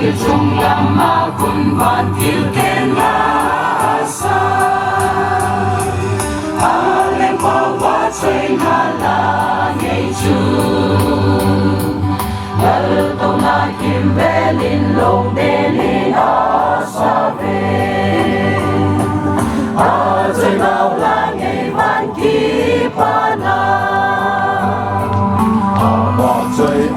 người chung làm ma cùng hoàn thiếu tên lá xa lên qua quá chơi na là ngày chung ở tàu na kim về linh lồng để linh xa về chơi nào là ngày vạn kiếp na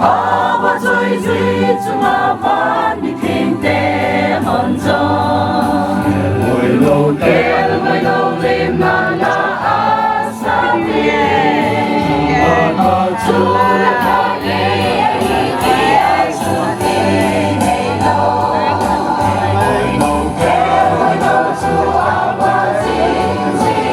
bỏ chơi duy chung là vạn đi thêm tê mòn gió ngồi lâu đêm na na asa về chú là ngày khi ai xuống thế ngày lâu chú à ba xin xin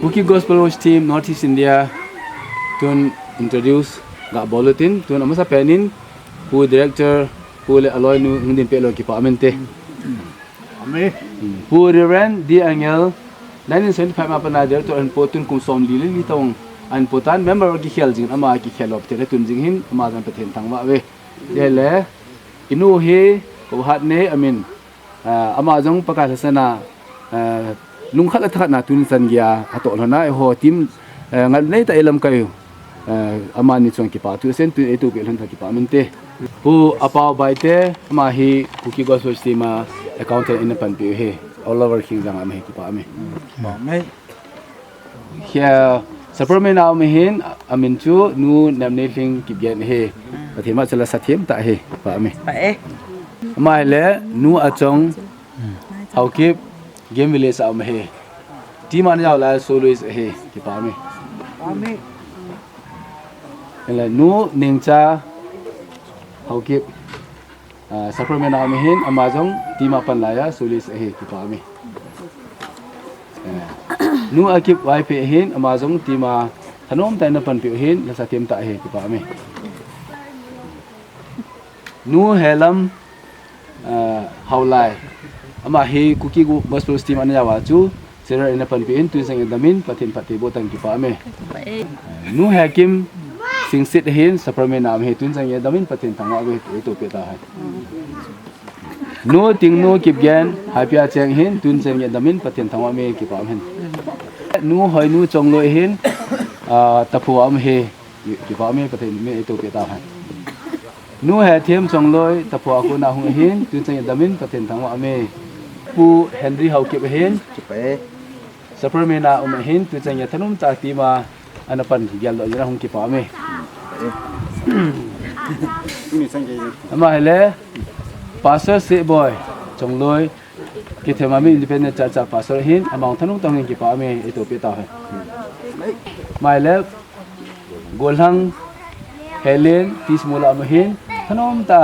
Bukit Gospel Worship Team Northeast India tuan introduce gak bulletin tuan amasa penin pu director pu le aloy nu ngin pelo ki pa amente ame pu Reverend di angel 1975 apa na director an potun kum som li tong an potan member ki khel jing ama ki khelop te tun jing hin ama jan pathen tangwa we le inu he ko hat ne amin ama jong pakasana lung khat athat na tun san gya ato lona ho tim ngal nei ta elam kayu amani chong ki pa tu sen tu etu ke lon ta ki pa mente pu apa bai te ma hi Bukit Gospel Team accountant in pan pi he all over king jang am he ki pa ame ma me here superman na me hin amin chu nu nam ne thing ki gen he pathima chala sathem ta he pa ame pa e ma le nu achong hau ki game village am he team an yaw la soloist he ki pa me la nu ningcha hau ki superman am hin amazon team apan la ya soloist he ki pa me nu akip wifi hin amazon team a thanom ta na pan pi hin la sathem ta he ki pa me nu helam haulai ama he Bukit Gospel Team an yawa chu sera ina pan pi in tu sang damin pathin pati botan ki pa me nu hakim singsit hin superman nam he tun sang damin pathin thanga we to pe ta hai nu ting nu kip gen hapia cheng hin tun sang damin pathin thanga me ki pa hen nu hoi nu chong loi hin tapu am he ki pa me pathin me to pe ta hai nu he thiam chong loi tapu aku na hu hin tun sang damin pathin thanga me pu Henry hau kip hin chupe superman na hin tu chang ya thanum cha ti ma anapan gyal lo jara hung ki pa me ama hele pastor se boy chong loi ki thema mi independent church pastor hin among thanum tong ki pa me eto pe ta hai mai le golhang helen tismula am hin thanum ta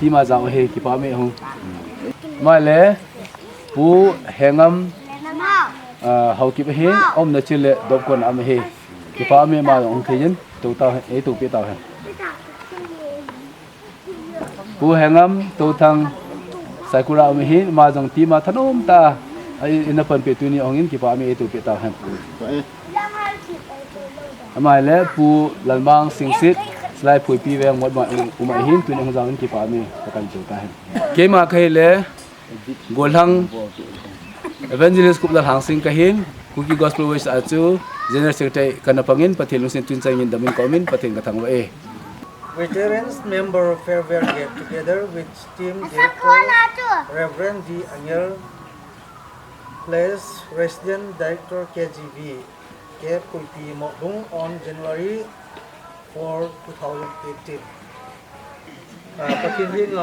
ti ma jaw he ki pa me hu mai le pu hengam hau ki he om na chile dop kon am he ki pa me ma ong thein to ta e to pe ta he pu hengam to thang sakura am he ma jong ti ma thanom ta ina pan pe tu ni ong in ki pa me e to pe ta he amai le pu lalmang singsit slai phui pi weng mod ma umai hin tu ni ong jang ki pa me pakan to ta he ke ma khai le golhang evangelist kupla hangsing kahin Bukit Gospel Worship achu general secretary kanapangin pathilu sin tun changin damin komin pathin kathang wa e veterans member farewell get together with team director Reverend D Angel place resident director KGB K Puipi Mokbung on January 4, 2018 pakin hing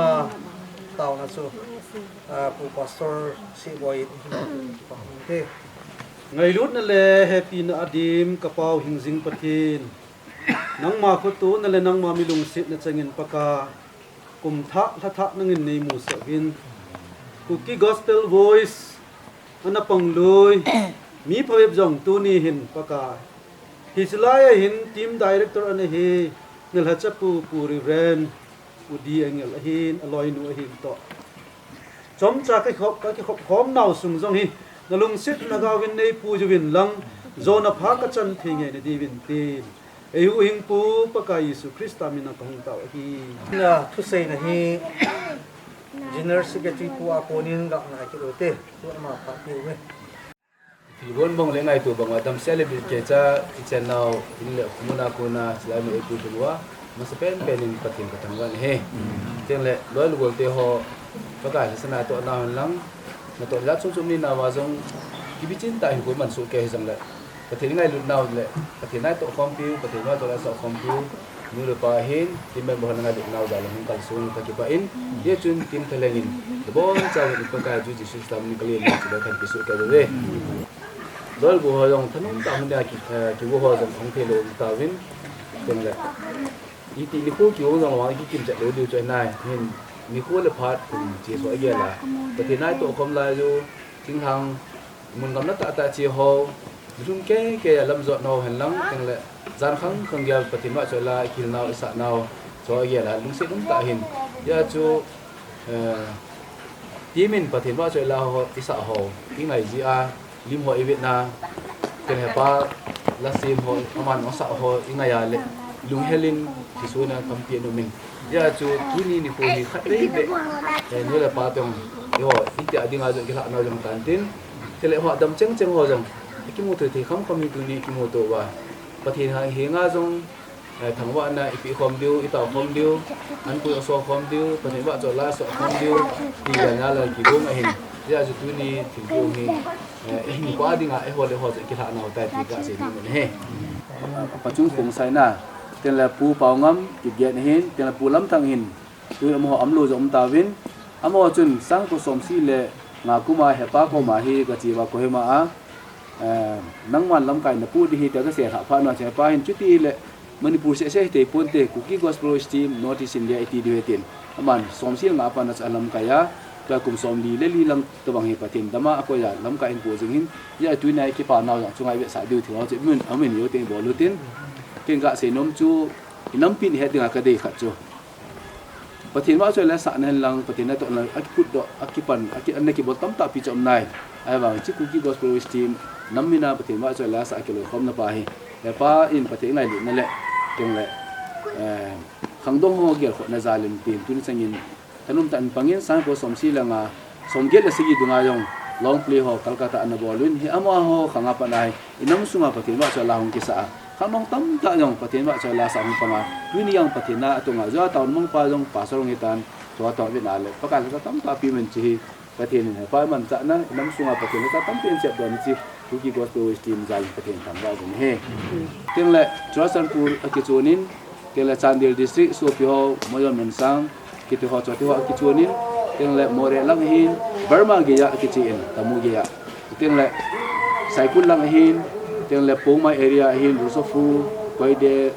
tao na chu pu pastor si boy te ngày lúc nè lệ happy na adim kapau hingjing pathin nang ma khu tu nè lệ nang ma mi lung sit na changin paka kum tha nangin nei mu sa vin cookie gospel voice ana pangloi mi phaweb jong tu ni hin paka hislaya hin team director ane he ngel ha chapu puri ren udi angel hin aloi nu hin to chom cha cái khop khom nau sung jong hi na lung sit na ga win nei pu ju win lang zo na pha ka chan thi nge ne di win tin e hu hing pu paka Yesu Krista min na kong taw hi na thu sei na hi general secretary pu aponin ga na ki rote tu ma pa pi me thì vốn bông lẽ ngày tuổi bằng adam celebrate ke cha kitchen now in le muna kuna sila mo epu dua mas pen penin patin katangan he teng le loi lu te ho pakai sana to na lang na to la chung chung ni na wa jong kibichin ta hi ko man su ke jang le patin ngai lu now le patin nai to khom piu patin wa to la so khom piu nu le pa hin tim member ngai du now da lang kal sung ta ki pa in ye chun tim thelengin de bon cha ni pakai ju ji system ni kali ni da kan pisu ka de lol bu ho jong thanum ta hun da ki bu ho jong ong the lo ta win teng le i ti ni ko ki ho jong wa ki kim cha lo du choi nai hin mi ko le phat kum chi so ye la ta ti nai to khom la ju ting hang mun gam na ta chi ho run ke lam zo no han lang teng le zan khang khang ya patin wa choi la kil naw sa naw so ye la lung se dum ta hin ya chu ti min patin wa choi la ho isa ho ki ngai ji a lim ho evit na ten pa la sim ho aman osa ho ingaya le lung helin tisuna kampian min ya chu kini ni ko ni khat dei be no la pa tong yo iti adinga jo kila na jong tantin tele ho dam cheng cheng ho jong ki mu the kham kham tu ni ki mu to wa pathin ha he nga jong thang wa na ipi khom diu itaw khom diu an ku so khom diu pathin wa jo la so khom diu ti ya na la ki gong a hin ya chu tu ni thi ko ni ni ko adinga e ho le ho ki tha na ta ti ka se ni he pa chung phung sai na ten la pu pau ngam ki get hin ten la pu lam thang hin tu mo am lo jom ta win amo chun sang ko som si le nga kuma he pa ko ma hi ka chi wa ko he ma a nang man lam kai na pu di hi ta ka se ha pha na che pa hin chu ti le Manipur se te pon te Cookie Gospel team notice India iti diwetin aman som si nga pa na sa alam kaya ta kum som li le li lang to bang hi patin dama ako ya lam ka in po jing hin ya tu nai ki pa naw yang chungai we sa diu thi ho che mun amin yo te bolutin ken ga se nom chu inam pin he dinga ka dei khat chu patin wa cho la sa nan lang patin na to na akiput do akipan aki an ki botam ta pi chom nai ai ba chi Cookie Gospel team namina patin wa cho la sa kilo khom na pa hi ya pa in patin ngai na le teng le khang dong ho gel kho na zalim tin tu ni changin tanum tan pangin sang ko som si langa som gel la sigi dunga yong long play ho Kolkata an bolun hi ama ho khanga pa nai inam sunga patin wa cho la hong ki sa khanong tam ta yong patin wa cho la sa hong panga tuni yang patina atunga ja taun mong pa yong pa sorong hitan to to vi na le pakan ka tam ta pi men chi patin ne pa man cha na inam sunga patin ta tam pen chep don chi Cookie Gospel team zal patin tam ba jong he teng le Churasanpur akichunin teng le Chandel district so pi ho moyon men sang kiti ho choti ho akichunin teng le more lang hin Burma ge ya akichiin tamu ge ya teng le Saikul lang hin teng le Pongmai area hin Rusofu Koide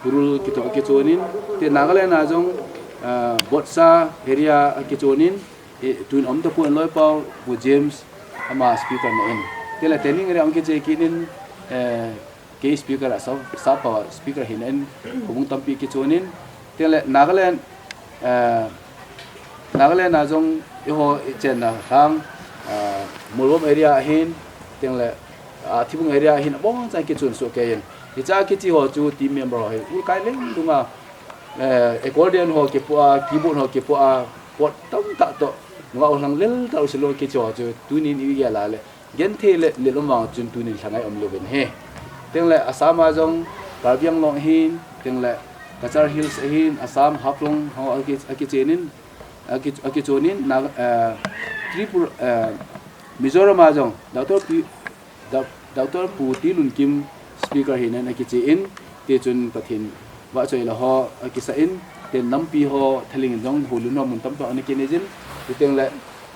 Purul kito akichunin te Nagaland na jong Botsa area akichunin tuin om ta pu loi pau bu James ama speaker na in tela training re angke je kinin ke speaker sa power speaker hinen kubung tampi ki chonin tela Nagaland na jong yo chen na hang Molom area hin tela thibung area hin bong cha ki chun so ke yen cha ki chi ho chu team member ho u kai leng dunga accordion ho ke pu keyboard ho ke pu pot tam ta to nga orang lel ta uslo ki chu tu ni ni ya la le gen the le lo ma chun tu ni thangai om lo ben he teng le Assam jong Karbiang long hin teng le Kachar Hills hin Assam Haplong ho aki chenin aki chonin na Tripura Mizoram jong Dr. Puti Lunkim speaker hin aki che in te chun pathin wa choi la ho aki sa in ten nampi ho thaling dong hulun ho mun tam to ani kinejin teng le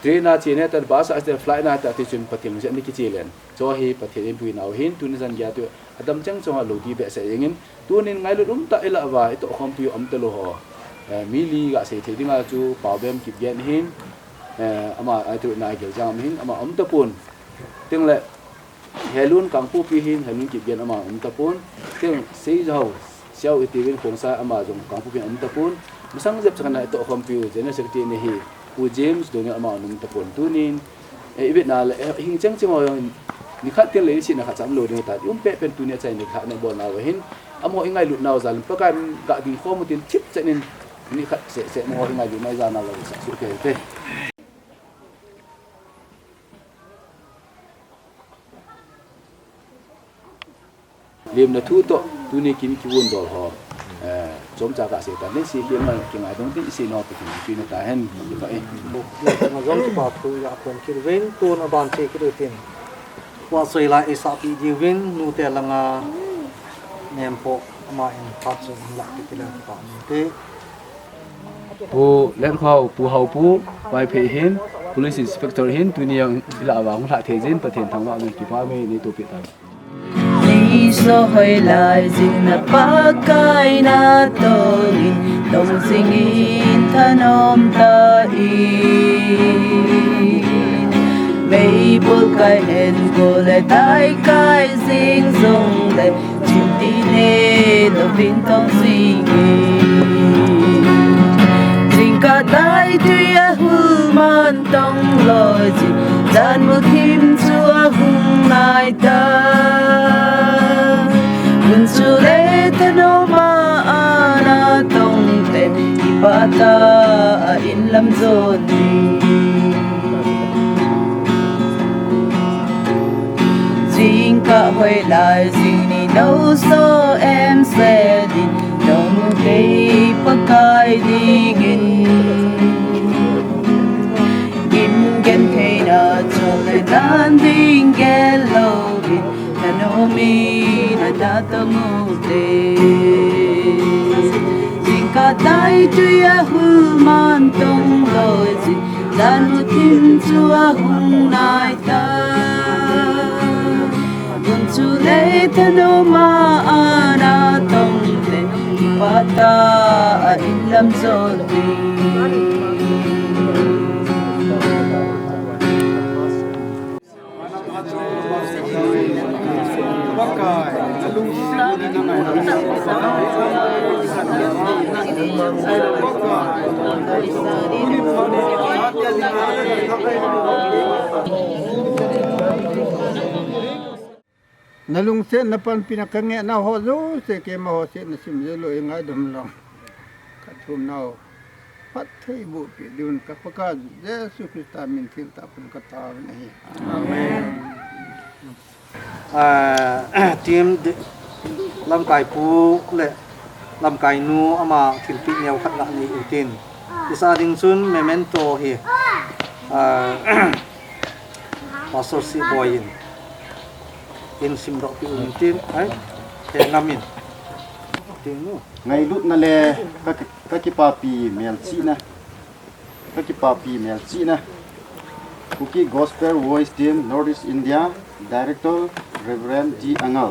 train na chine tar bus as the flight na ta ti chun pathim se ni ki chilen cho hi pathin pui naw hin tun jan ya tu adam chang chonga lodi be sa yengin tunin ngai lu ta ela wa to khom pi am telo ho mili ga se thedinga chu pawbem kip gen hin ama atu na gel jam hin ama am ta pun teng le helun kangpu pi hin helun kip gen ama am ta pun teng sei jau xiao itivin khongsa ama jong kangpu pi am ta pun musang jep chana to khom pi general secretary ne hi u james dong ama num ta pun tunin ibit na le hing chang chimo ni khat tel le si na kha cham lo ni ta pe pen tu ne chai ni kha ne bol na wa hin amo ingai lut naw zal pakan ga ding khom tin chip chanin ni khat se mo ingai lut mai za na lo sa su ke te lim na thu to tu ni kin ki won dol ho chom cha ka se ta ne si hiam ma ki ngai dong ti si no ti na ta hen ni ka eบุกเลยมาย้อนที่บาทูอยากคนคิดเว้นตัวนาบานเชคิดเต็มว่าสวยละเอสาปีจีเว้นนูแต่ละงาเนมโปมาเอ็นพัดจนหลักที่ละปานเต pu len khau pu hau pu pai phe hin police inspector hin tu ni yang ila wa hong tha the jin pathen thang wa ngi ki pa me ni to pi ta Lý so hơi lại dinh na pa kai na to in dong sing in thanom ta in mei bul kai hen go le tai kai sing song le chim ti ne do vin tong sing in cả tai tuya hu man tong loi ji dan mu kim chua hung nai ta mun chu le ta no ma ana tong te ipata in lam zon ni jing ka hoi lai jing ni no so em se din dong ke pa kai ding in gim gen the na chol le dan ding gel lo bin na no mi na da to mu te jing ka tai tu ya hu man tong lo ji dan mu tim chu a hung nai ta bun chu le ta no ma ana tong te ipata in lam zon ni nalung se na pan pinakange na ho zo se ke ma ho se na sim je lo nga dum long ka thum nao pat thei bu pi dun ka paka jesu krista min thil ta pun ka ta nahi amen ทีมลำไก่ปูและลำไก่นูเอามาถิลปิเนียวขัดละนี้อุตินดิซาดิงซุนเมเมนโตเฮปาสอสิบอยin sim dok pi utin ai he ngamin ting nu ngai lut na le ka ki pa pi mel chi na ka ki pa pi mel chi na Cookie Gospel Voice Team Northeast India Director Reverend G Angal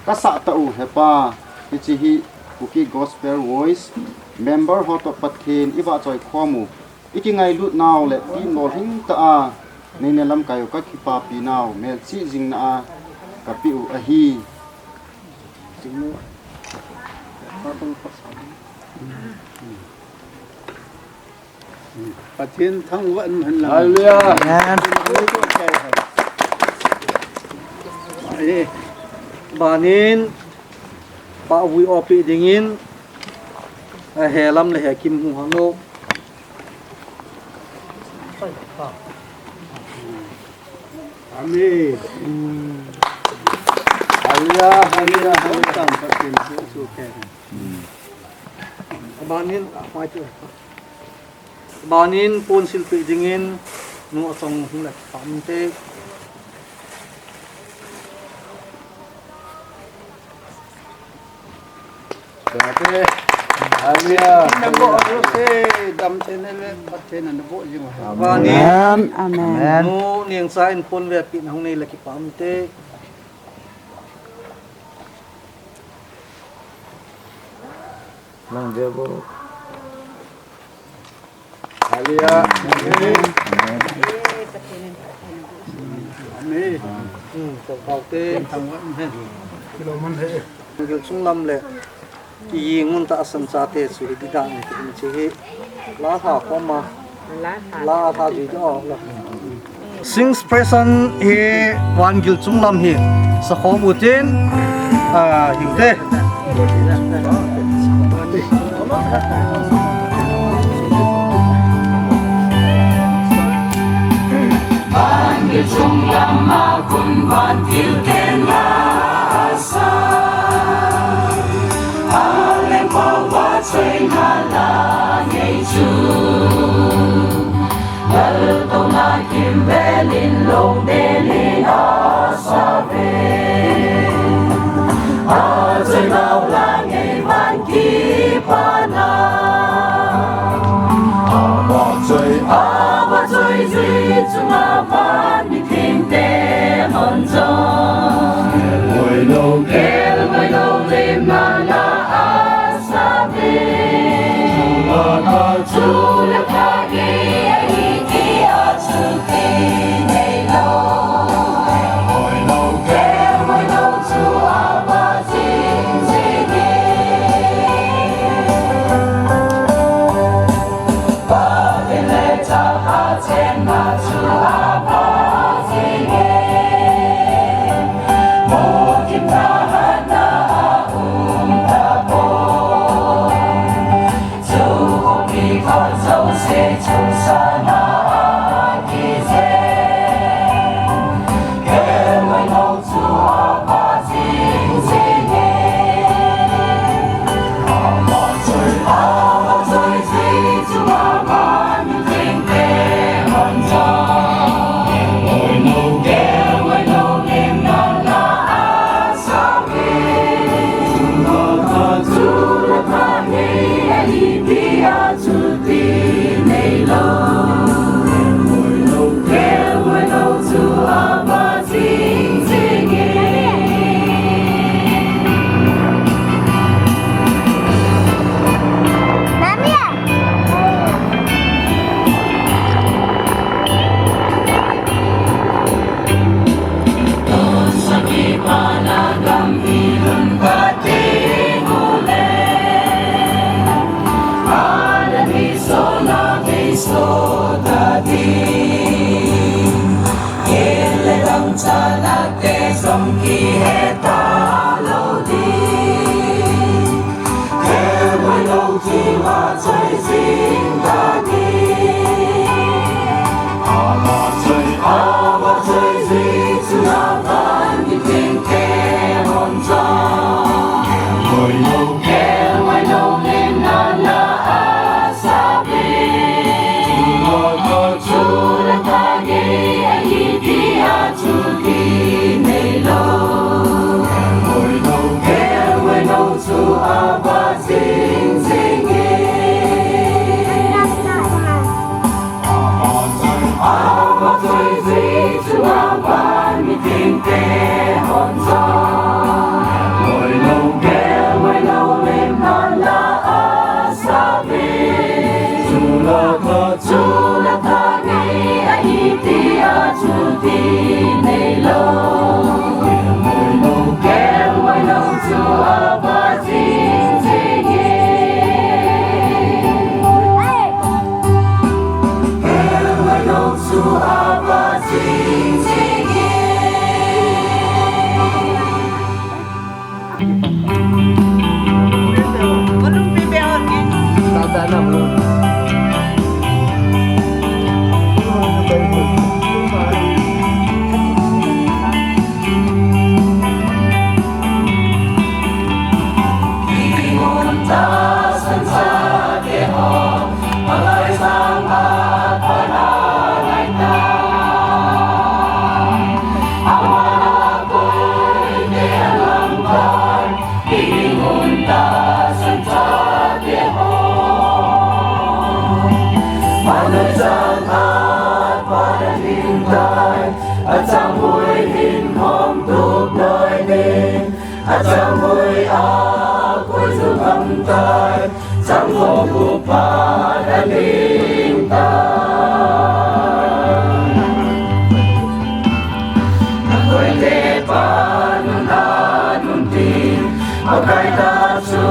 ka sa ta u hepa chi hi Cookie Gospel Voice member hot of pathin iwa choi khomu iki ngai lut naw le ti nol hing ta a nei ne lam kayo ka ki pa pi naw mel chi jing na a kapiu ahi tingnu patong pasal pathin thang wan han la hallelujah banin pa wi opi dingin helam le hekim hu hano amen hallelujah tam pathin su ke banin mai tu banin pon silpi dingin nu asong hula pamte Berarti Hallelujah. Nabo rose dam chenele pachen nabo jing. Và ni Amen. nu niềng sa in phun về pin hong này là cái pam te Nang dia bo. Hallelujah. Amen. Cầu cầu te Thằng vẫn hết. Kilo man hết. gil sung lam le yi ngun ta san sa te su di da ni tin che he la tha ko ma la tha ji do la sings person he wan gil sung lam hi sa kho mu tin hiu te tai sang ho bu pa da ling ta koi le pa nun na nun tin ma kai ta su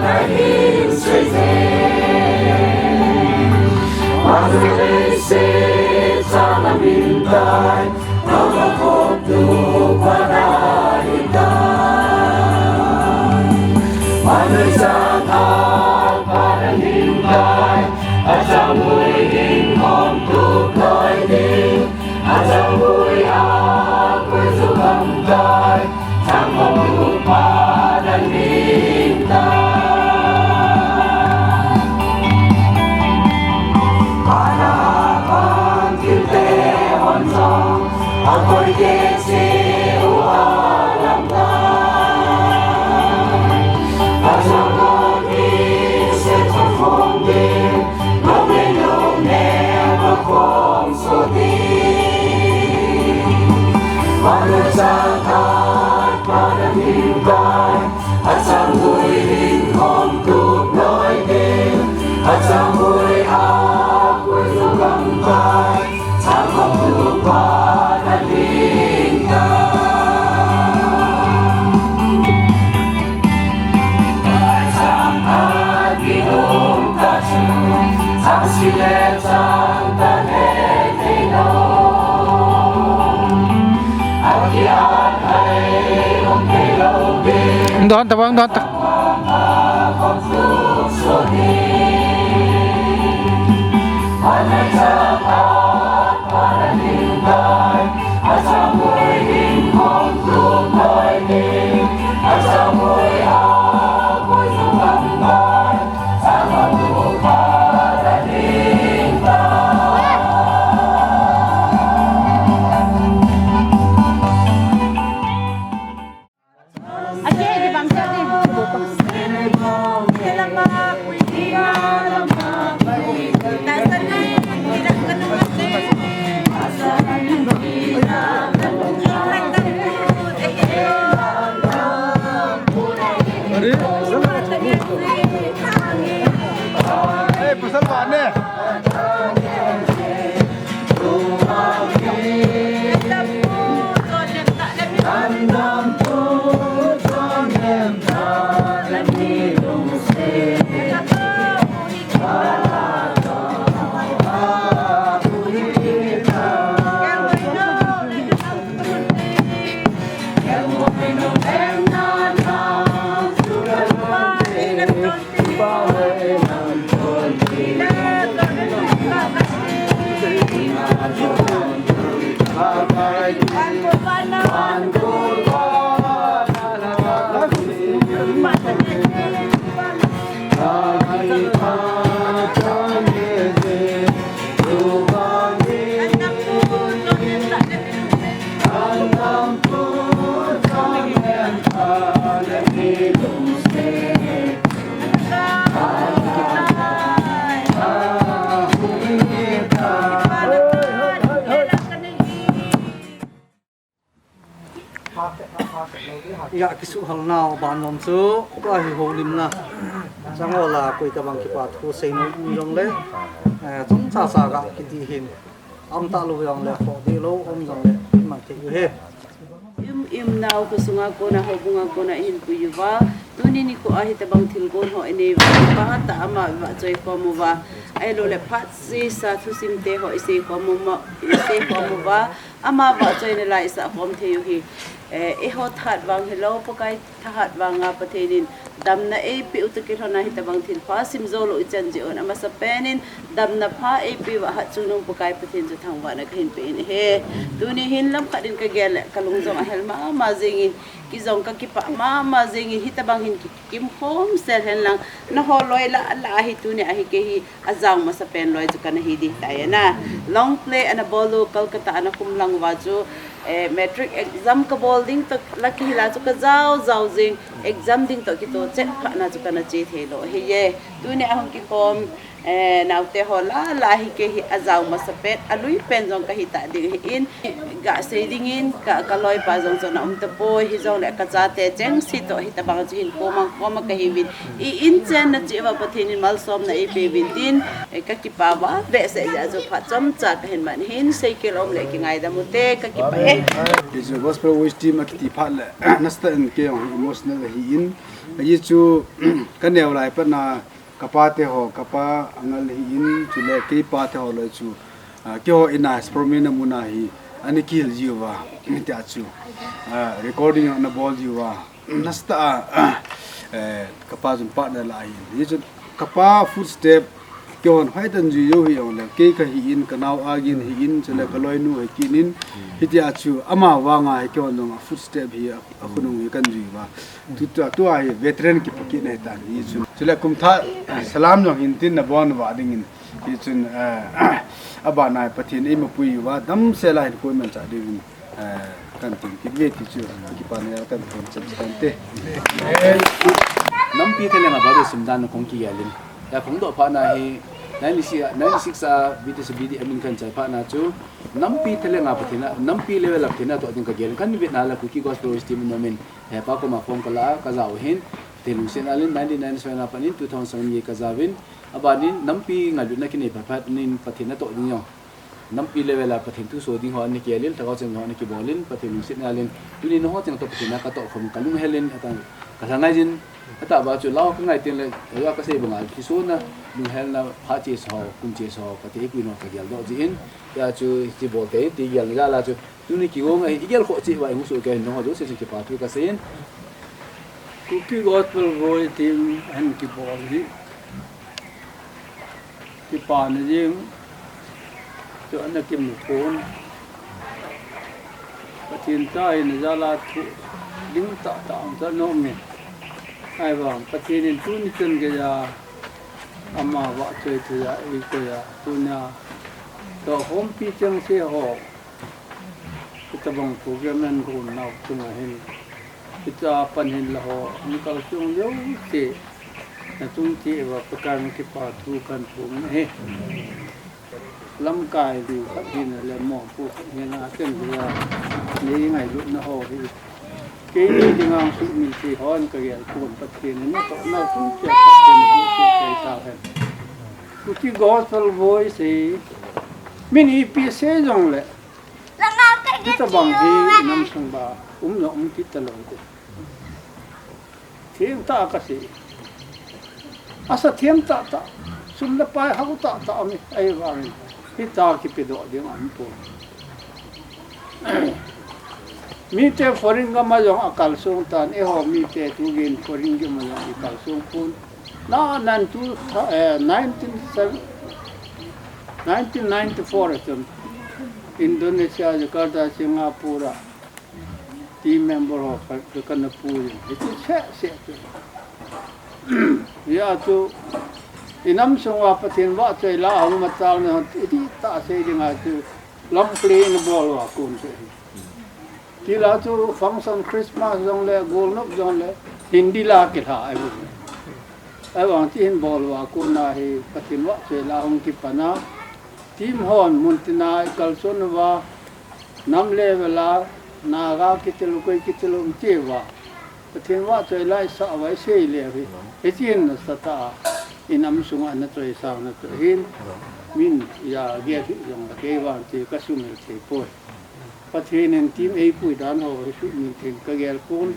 na hin se se ma le se sa la min tai ma ko tu pa da ling ta ma le sa ta pa da ling tai a sa mui hin hom tu loi ding a sa mui a koi su kam tai sang hom tu pa da ling tai Akoi ke se o alam ta Asamo ni se phong de no me no ne ma phong so di Manu sa ta pa da mi dai Asamui hin hom tu noi de Asamui a koi su kam tai Sang hom tu pa Đón ta vâng đón ta pesan Pak nih. ya kisu halnao ban nom chu pa hi ho lim na chango la koi ka bang ki pa thu sei no yong le chung cha sa ga ki ti hin am ta lu yong le kho di lo om yong le mang te yu he im nau ko sunga ko na hobunga ko na hin pu yuwa tuni ni ko ahi te bang thil gon ho ene ba ta ama wa choi ko mu wa ai lo le phat si sa thu sim te ho ise ko mu ma ise ko mu wa ama wa choi ne lai sa kom the yu hi e ho that wang hello pokai that wang nga pathenin damna e pi utukil hona hita bang thil pha sim zo lo ichan ji on ama sa penin damna pha e pi wa ha chunung pokai pathin ju thang wa na khin pe in he tuni hin lam khadin ka gel kalung zong hel ma jingin ki zong ka ki pa ma jingin hita bang hin kim khom sel hen lang na ho loi la hi tuni a hi ke hi azang ma sa pen loi ju kana hi di ta ya na long play ana bolu kolkata ana kum lang wa ju metric exam ka bol ding to laki hila chu ka zau jing exam ding to ki to che khana chu kana che the lo he ye tu ne ahon ki kom nau te hola la hi ke hi azau masapet alui pen jong ka hi ta ding hi in ga se ding in ka kaloi pa jong jong te po hi jong le ka cha te cheng si to hi ta bang jin ko ma ka hi win I in chen na chi wa pathin mal som na I pe win din ka ki pa wa ve se ja jo pha chom cha ka hin man hin se ke rom le ki ngai da mu te ka ki pa is a gospel voice team akiti phala nasta in ke emotional hi in yi chu kaneu lai pa na kapa te ho kapa angal hi in chule ke pa te ho lo chu ke ho ina spromina muna hi ani kil jiwa mi ta chu recording on the ball jiwa nasta kapa jun pa na lai yi chu kapa footstep ke on hai tan ju yo hi on le ke ka hi in kanau agin hi in chule kaloi nu he kinin hi ti chu ama wanga he ke on no footstep hi akhunung hi kan ju wa tu ai veteran ki paki na ta hi chu chule kum tha salam no hin tin na bon wa ding in hi chun aba na pathin e mapui wa dam se lai ko men cha ding kan tin ki ve ti chu ki pa ne kan kon chan te nam pi tele ma ba de sim dan kong ki yalin ya kong do pa na hi 96 BTS BD amin kan chai pa na chu nam pi tele nga pathina nam pi level up thina to ding ka gel kan vi na la kuki gospel team no men he pa ko ma phong kala ka zaw hin telung sen alin 99 na panin 2007 ye ka zawin abanin nam pi nga lu na kini pa pat nin pathina to ding yo nam pi level up pathin tu so ding ho ani ki alin ta ko cheng ho ani ki bolin pathin sen alin tu ni no ho cheng to pathina ka to khom kalung helen atan ka sangai jin ata ba chu lao ka ngai tin le ya ka se bangal ki so na lu hel na pha che so kum che so ka te pi no ka gel do ji in ya chu ti bol te ti gel ga la chu tu ni ki go ngai i gel kho chi wa ngu so ke no do se ki pa tu ka sen Cookie gospel voice team and ki bol hi ki pa ne jing to an kim nu kon patin tai ne jala thu ding ta ta ta no me ai vâng patin in tu ni chen ge ya ama wa chơi tu ya I ko ya tu na to hom pi chang se ho kita bang program ko na tu na hin kita pan hin la ho ni kal chung yo se na tung ti wa pakar ki pa tu kan pu he lam kai di patin le mo pu ni na chen ya ni ngai lu na ho hi ke ni dingang su min si hon ka ya kun patin ni to na tung che patin ni su ke ta he Cookie gospel voice min ip se jong le kita bang hi nam sang ba no kita lo de thiam ta ka si asa thiam ta sum la pai ha ta mi ai wang hi ta ki pe do ding am po mi te foreign ga ma jong akal sung tan e ho mi te tu gin foreign ga ma jong akal sung pun na nan tu 1994 atum Indonesia Jakarta Singapura team member of the Kanapur it is se ya tu inam sungwa patin wa chai la hu ma taw ne iti ta se dinga tu long play in ball wa kun se ti la tu function Christmas jong le gol nok jong le Hindi la ke tha ai bu ai wang ti hin ball wa kun na hi patin wa chai la hong ki pana team hon muntina kalson wa nam level na ga kitelu koi kitelu chewa patin wa chai lai sa wai sei le hi etin na sata inam sunga na chai sa na hin min ya ge thi jong ke wa ti ka sumel te po patin en team ei pui dan ho su min tin ka gel pun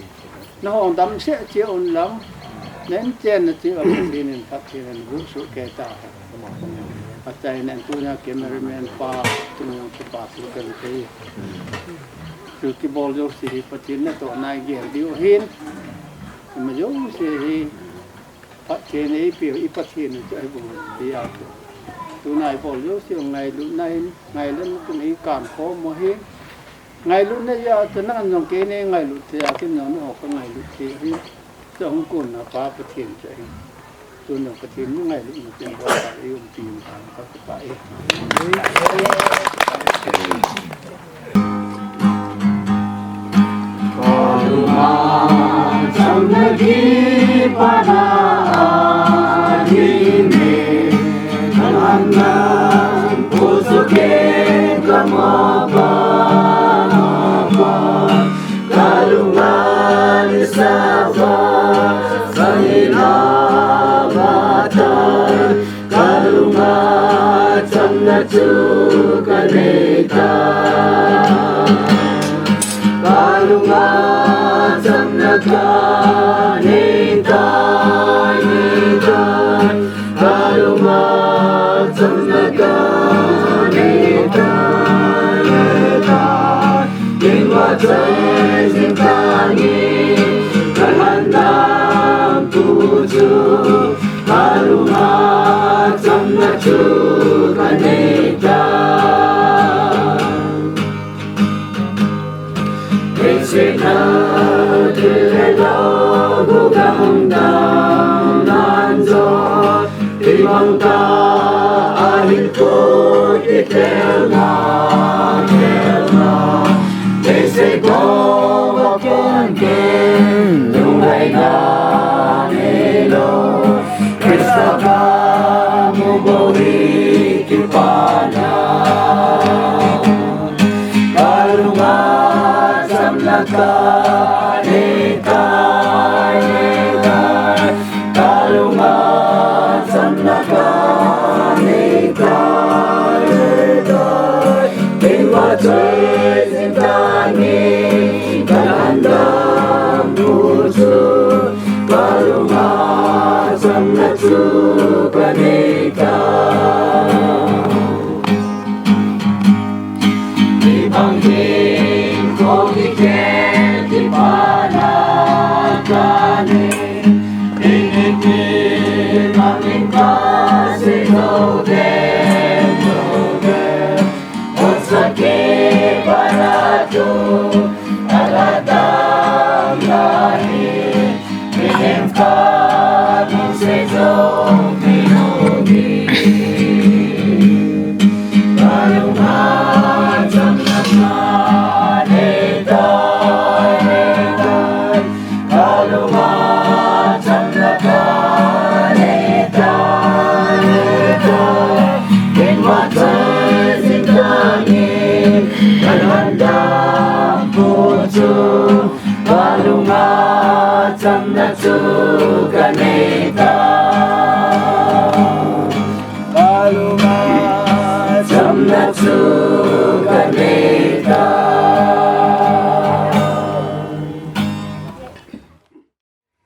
na hon dam se che on lam nen chen na ti wa patin en patin en bu su ke ta Patay na ito na cameraman pa tumulong sa paso kan kayo. So kibolyo si patin na to na gerdiyohin. Mayo si patay na ipatin na siya ibang diyato. Tunay bolyo siya ngayon kung ikan ko mo hin. Ngayon na siya tanang nung kene ngayon siya akin na no ka ngayon siya. Sa Hong Kong na papatin siya. Tôi nói cái tiếng ngày lúc mà tiền qua tại yêu tìm các cái phải Samdhi pada adine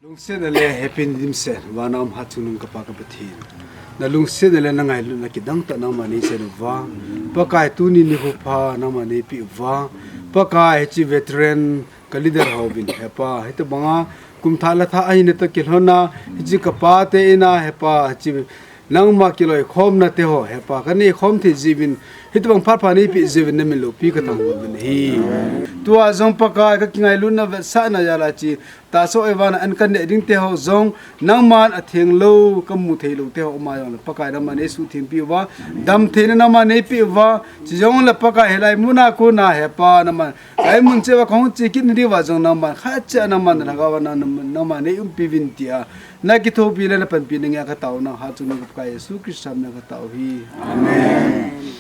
lung se na le happy dim se wa nam ha chunung ka pa ka pathin na lung se na le na ngai lu na ki dang ta na ma ni se wa pa kai tu ni ni hu pha na ma ni pi wa pa kai chi veteran ka leader ho bin he pa he to banga kum tha la tha ai ne ta ki hlona ji ka pa te ina he pa chi nang ma ki loi khom na te ho he pa ka ni khom thi jibin hit bang phar phani pi jibin ne milu pi ka tang bin hi tua zong pa ka ka kingai lu na sa na ya la chi ta so ewan an kan ne ding te ho zong nang man a theng lo ka mu thei lo te ho ma yong pa ka na ma ne su thim pi wa dam the na ma ne pi wa chi zong la pa ka helai mu na ko na he pa na ma ai mun che wa khong chi kin ri wa zong na ma kha cha na ma na ga wa na ma ne um pi vin tia na ki tho pi le na pan pi ne nga ka taw na ha chu ni ka yesu kristam na ka taw hi amen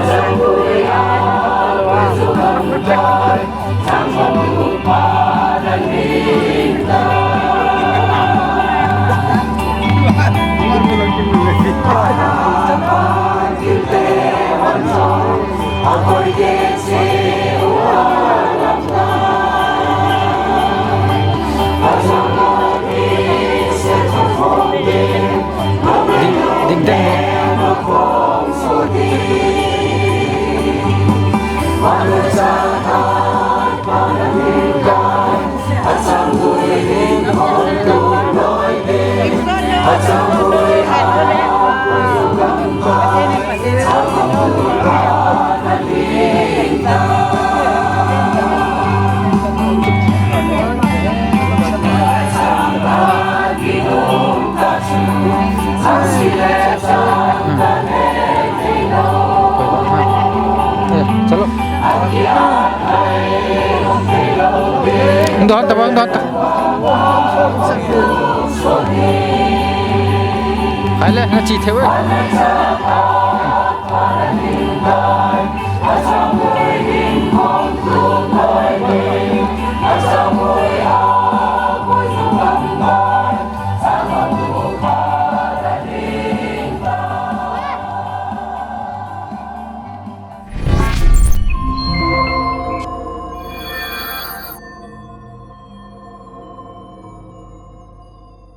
Ajamu चलो Doon ta bang doon ta. Hala na chi thewe.